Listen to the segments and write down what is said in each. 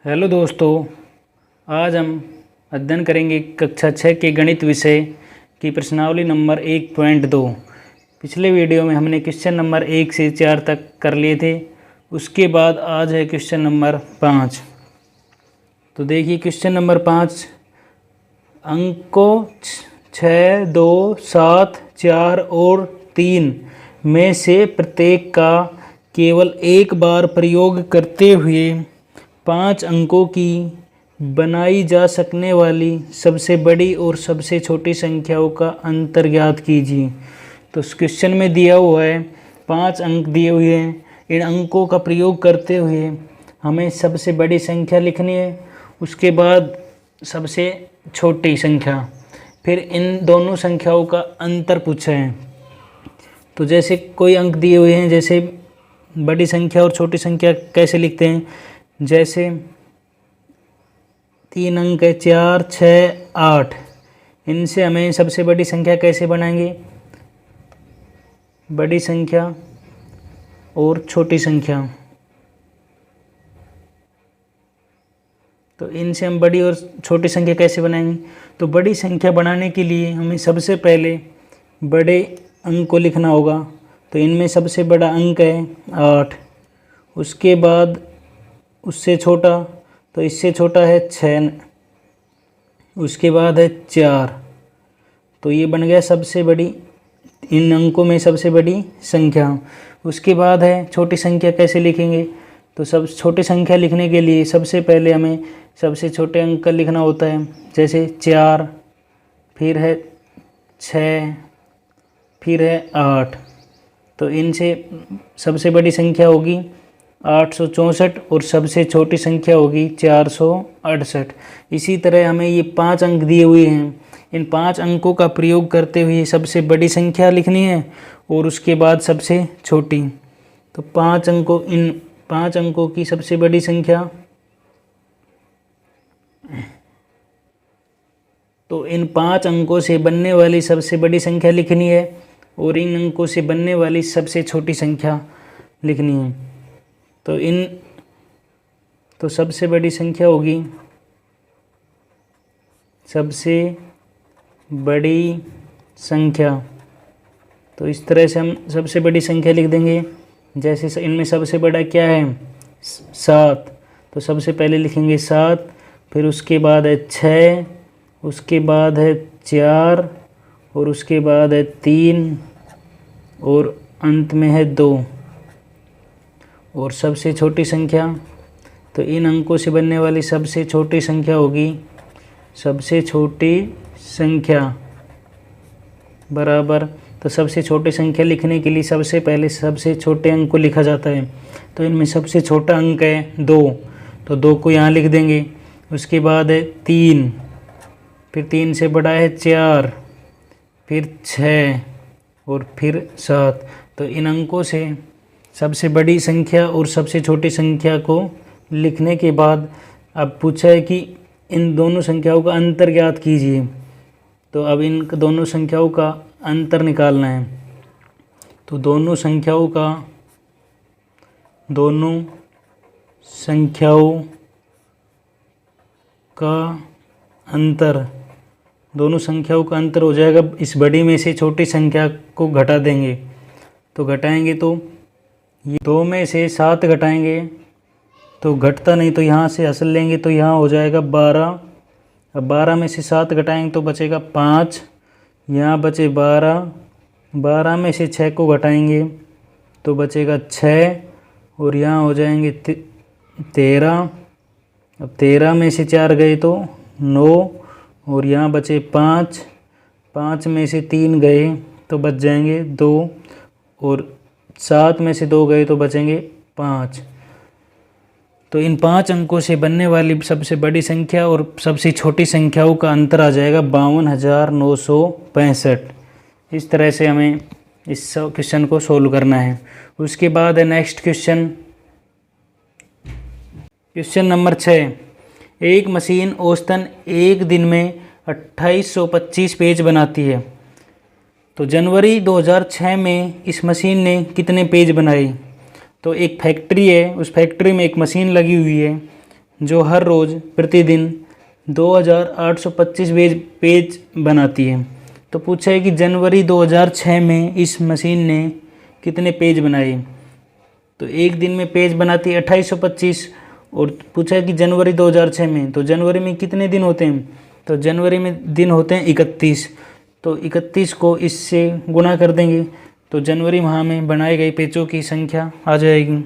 Hello दोस्तों, आज हम अध्ययन करेंगे कक्षा 6 के गणित विषय की प्रश्नावली नंबर 1.2। पिछले वीडियो में हमने क्वेश्चन नंबर 1 से 4 तक कर लिए थे। उसके बाद आज है क्वेश्चन नंबर 5। तो देखिए क्वेश्चन नंबर 5, अंकों 6, 2, 7, 4 और 3 में से प्रत्येक का केवल एक बार प्रयोग करते हुए 5 अंकों की बनाई जा सकने वाली सबसे बड़ी और सबसे छोटी संख्याओं का अंतर ज्ञात कीजिए। तो इस क्वेश्चन में दिया हुआ है 5 अंक दिए हुए हैं। इन अंकों का प्रयोग करते हुए हमें सबसे बड़ी संख्या लिखनी है, उसके बाद सबसे छोटी संख्या, फिर इन दोनों संख्याओं का अंतर पूछा है। तो जैसे कोई अंक दिए हुए हैं, जैसे बड़ी संख्या और छोटी संख्या कैसे लिखते हैं, जैसे 3 अंक है 4, 6, 8। इनसे हमें सबसे बड़ी संख्या कैसे बनाएंगे, बड़ी संख्या और छोटी संख्या। तो इनसे हम बड़ी और छोटी संख्या कैसे बनाएंगे। तो बड़ी संख्या बनाने के लिए हमें सबसे पहले बड़े अंक को लिखना होगा। तो इनमें सबसे बड़ा अंक है 8, उसके बाद उससे छोटा, तो इससे छोटा है 6, उसके बाद है 4। तो ये बन गया सबसे बड़ी, इन अंकों में सबसे बड़ी संख्या। उसके बाद है छोटी संख्या कैसे लिखेंगे। तो सब छोटी संख्या लिखने के लिए सबसे पहले हमें सबसे छोटे अंक का लिखना होता है, जैसे 4, फिर है 6, फिर है 8। तो इनसे सबसे बड़ी संख्या होगी 864 और सबसे छोटी संख्या होगी 468। इसी तरह हमें ये 5 अंक दिए हुए हैं, इन 5 अंकों का प्रयोग करते हुए सबसे बड़ी संख्या लिखनी है और उसके बाद सबसे छोटी। तो 5 अंकों, इन 5 अंकों की सबसे बड़ी संख्या, तो इन 5 अंकों से बनने वाली सबसे बड़ी संख्या लिखनी है और इन अंकों से बनने वाली सबसे छोटी संख्या लिखनी है। तो सबसे बड़ी संख्या होगी, सबसे बड़ी संख्या। तो इस तरह से हम सबसे बड़ी संख्या लिख देंगे। जैसे इनमें सबसे बड़ा क्या है 7, तो सबसे पहले लिखेंगे 7, फिर उसके बाद है 6, उसके बाद है 4 और उसके बाद है 3 और अंत में है 2। और सबसे छोटी संख्या, तो इन अंकों से बनने वाली सबसे छोटी संख्या होगी, सबसे छोटी संख्या बराबर। तो सबसे छोटी संख्या लिखने के लिए सबसे पहले सबसे छोटे अंक को लिखा जाता है। तो इनमें सबसे छोटा अंक है 2, तो 2 को यहाँ लिख देंगे। उसके बाद है 3, फिर 3 से बड़ा है 4, फिर 6 और फिर 7। तो इन अंकों से सबसे बड़ी संख्या और सबसे छोटी संख्या को लिखने के बाद अब पूछा है कि इन दोनों संख्याओं का अंतर ज्ञात कीजिए। तो अब इन दोनों संख्याओं का अंतर निकालना है। तो दोनों संख्याओं का अंतर हो जाएगा, इस बड़ी में से छोटी संख्या को घटा देंगे। तो घटाएंगे तो ये 2 में से 7 घटाएंगे तो घटता नहीं, तो यहाँ से हसल लेंगे तो यहाँ हो जाएगा 12। अब 12 में से 7 घटाएंगे तो बचेगा 5, यहाँ बचे 12। 12 में से 6 को घटाएंगे तो बचेगा 6 और यहाँ हो जाएंगे 13। अब 13 में से 4 गए तो 9 और यहाँ बचे 5। 5 में से 3 गए तो बच जाएंगे 2 और 7 में से 2 गए तो बचेंगे 5। तो इन 5 अंकों से बनने वाली सबसे बड़ी संख्या और सबसे छोटी संख्याओं का अंतर आ जाएगा 52,965। इस तरह से हमें इस क्वेश्चन को सोल्व करना है। उसके बाद है नेक्स्ट क्वेश्चन, क्वेश्चन नंबर 6। एक मशीन औसतन एक दिन में 2825 पेज बनाती है। तो जनवरी 2006 में इस मशीन ने कितने पेज बनाए। तो एक फैक्ट्री है, उस फैक्ट्री में एक मशीन लगी हुई है जो हर रोज़ प्रतिदिन 2825 पेज बनाती है। तो पूछा है कि जनवरी 2006 में इस मशीन ने कितने पेज बनाए। तो एक दिन में पेज बनाती है 2825, और पूछा है कि जनवरी 2006 में, तो जनवरी में कितने दिन होते हैं, तो जनवरी में दिन होते हैं 31। तो 31 को इससे गुणा कर देंगे तो जनवरी माह में बनाए गए पेजों की संख्या आ जाएगी।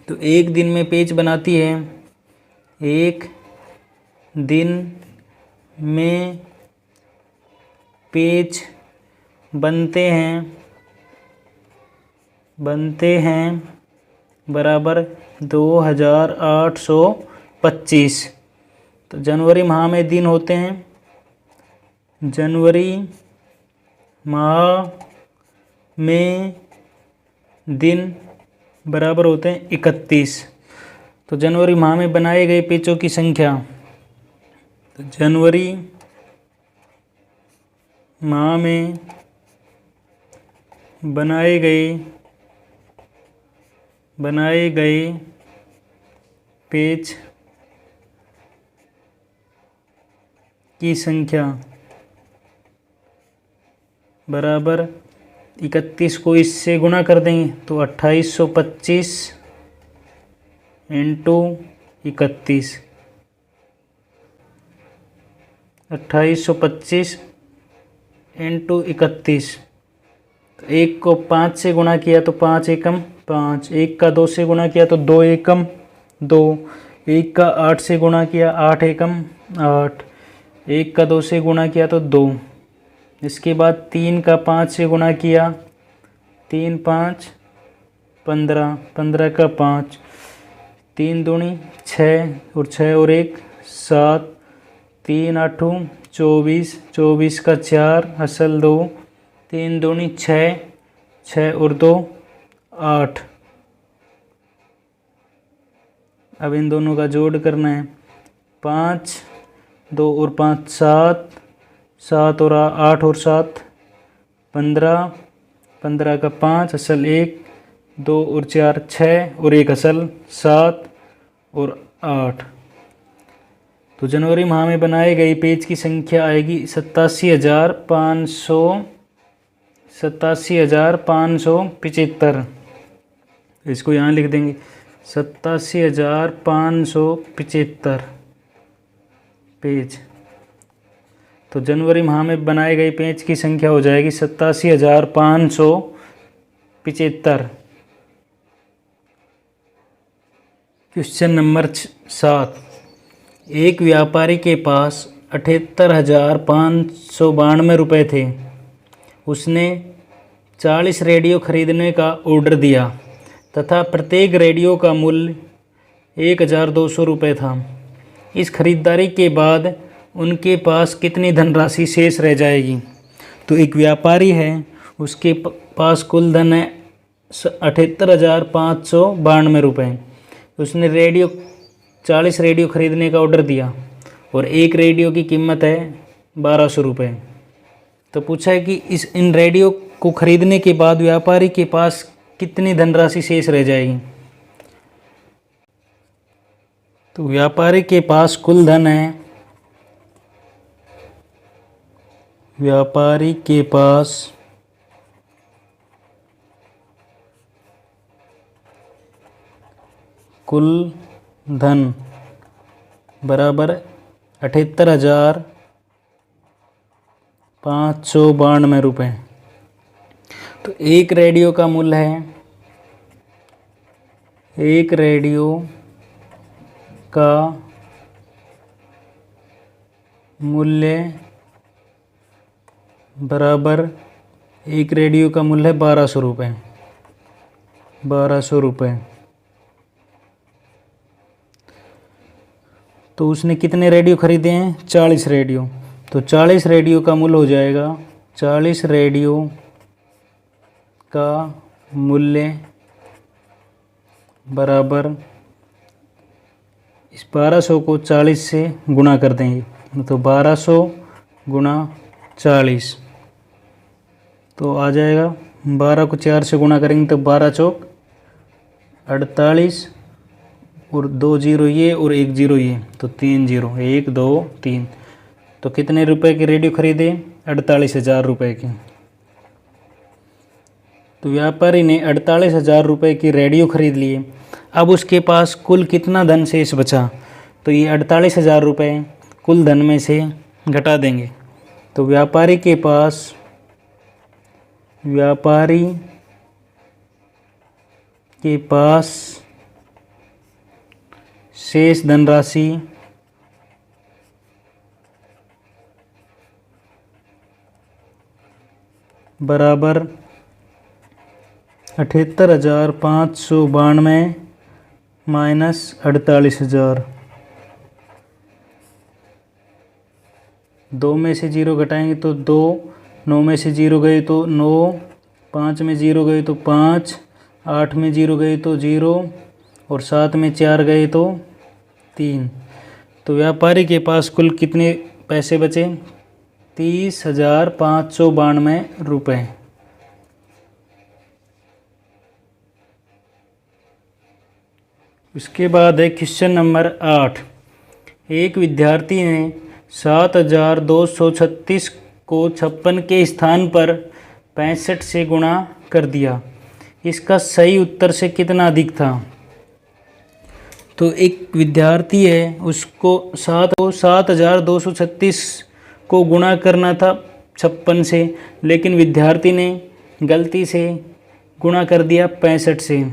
तो एक दिन में पेज बनाती है, एक दिन में पेज बनते हैं बराबर 2825। तो जनवरी माह में दिन होते हैं, जनवरी माह में दिन बराबर होते हैं 31। तो जनवरी माह में बनाए गए पेजों की संख्या, तो जनवरी माह में बनाए गए पेज की संख्या बराबर 31 को इससे गुणा कर देंगे तो 2825 इंटू 31, 2825 इंटू 31। तो एक को 5 से गुणा किया तो 5 एकम 5, एक का 2 से गुणा किया तो 2 एकम 2, एक का 8 से गुणा किया 8 एकम 8, एक का 2 से गुणा किया तो 2। इसके बाद 3 का 5 से गुणा किया, 3 5 15, 15 का 5, 3 दूनी 6 और 6 और 1 7, 3 8 24, 24 का 4 असल 2, 3 दूनी 6, 6 और 2 8। अब इन दोनों का जोड़ करना है, 5 2 और 5 7, 7 और 8 और 7 15, 15 का 5 असल 1, 2 और 4 6 और 1 असल 7 और 8। तो जनवरी माह में बनाए गए पेज की संख्या आएगी 87,575। इसको यहाँ लिख देंगे 87,575 पेज। तो जनवरी माह में बनाए गए पेज की संख्या हो जाएगी 87,575। Question number 7। एक व्यापारी के पास 78,592 रुपये थे। उसने 40 रेडियो खरीदने का ऑर्डर दिया तथा प्रत्येक रेडियो का मूल्य 1,200 रुपये था। इस खरीदारी के बाद उनके पास कितनी धनराशि शेष रह जाएगी। तो एक व्यापारी है, उसके पास कुल धन है 78,592 रुपये। उसने 40 रेडियो खरीदने का ऑर्डर दिया और एक रेडियो की कीमत है 1,200 रुपये। तो पूछा है कि इन रेडियो को खरीदने के बाद व्यापारी के पास कितनी धनराशि शेष रह जाएगी। तो व्यापारी के पास कुल धन है, व्यापारी के पास कुल धन बराबर 78,592 रुपये। तो एक रेडियो का मूल्य है, एक रेडियो का मूल्य बराबर, एक रेडियो का मूल्य है 1,200 रुपये, 1,200 रुपये। तो उसने कितने रेडियो खरीदे हैं, 40 रेडियो। तो 40 रेडियो का मूल्य हो जाएगा, 40 रेडियो का मूल्य बराबर, इस 1,200 को 40 से गुणा कर देंगे तो 1,200 गुणा 40 तो आ जाएगा, 12 को 4 से गुणा करेंगे तो 12 चौक 48, और 2 जीरो ये और 1 जीरो ये, तो 3 जीरो, 1 2 3। तो कितने रुपए के रेडियो खरीदे? 48,000 रुपये की। तो व्यापारी ने 48,000 रुपये की रेडियो खरीद लिए। अब उसके पास कुल कितना धन शेष बचा? तो ये 48,000 रुपये कुल धन में से घटा देंगे। तो व्यापारी के पास शेष धनराशि बराबर 78,592 माइनस 48,000। 2 में से 0 घटाएंगे तो 2, 9 में से 0 गए तो 9, 5 में 0 गए तो 5, 8 में 0 गए तो 0 और 7 में 4 गए तो 3। तो व्यापारी के पास कुल कितने पैसे बचे? 30,592 रुपये। उसके बाद है क्वेश्चन नंबर 8। एक विद्यार्थी ने 7,236 को 56 के स्थान पर 65 से गुणा कर दिया। इसका सही उत्तर से कितना अधिक था? तो एक विद्यार्थी है, उसको 7,236 को गुणा करना था 56 से, लेकिन विद्यार्थी ने गलती से गुणा कर दिया 65 से।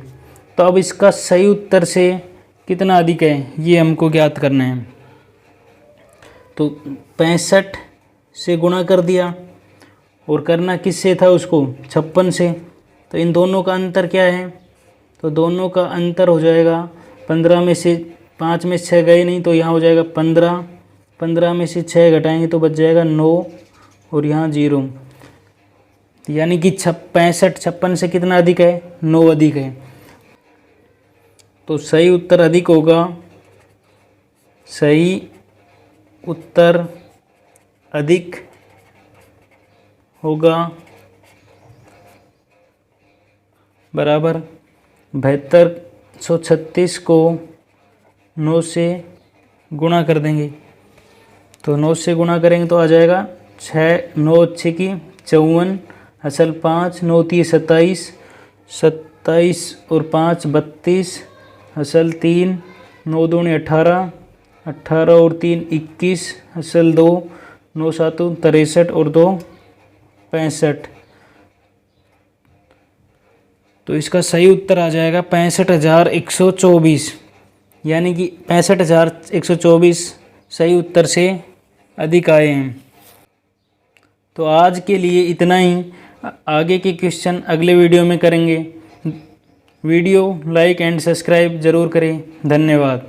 तो अब इसका सही उत्तर से कितना अधिक है ये हमको ज्ञात करना है। तो 65 से गुणा कर दिया और करना किससे था उसको? 56 से। तो इन दोनों का अंतर क्या है? तो दोनों का अंतर हो जाएगा 15 में से 5 में 6 गए नहीं, तो यहाँ हो जाएगा 15। 15 में से 6 घटाएंगे तो बच जाएगा 9 और यहाँ 0। यानी कि 56 से कितना अधिक है? 9 अधिक है। तो सही उत्तर अधिक होगा, सही उत्तर अधिक होगा बराबर 7236 को 9 से गुणा कर देंगे। तो 9 से गुणा करेंगे तो आ जाएगा 6, 9 6 की 54, असल 5, 9 3 27, 27 और 5 32, असल 3, 9 2 18, 18 और 3 21, असल 2, 9 7 63 और 2 65। तो इसका सही उत्तर आ जाएगा 65,124, यानी कि 65,124 सही उत्तर से अधिक आए हैं। तो आज के लिए इतना ही। आगे के क्वेश्चन अगले वीडियो में करेंगे। वीडियो लाइक एंड सब्सक्राइब ज़रूर करें। धन्यवाद।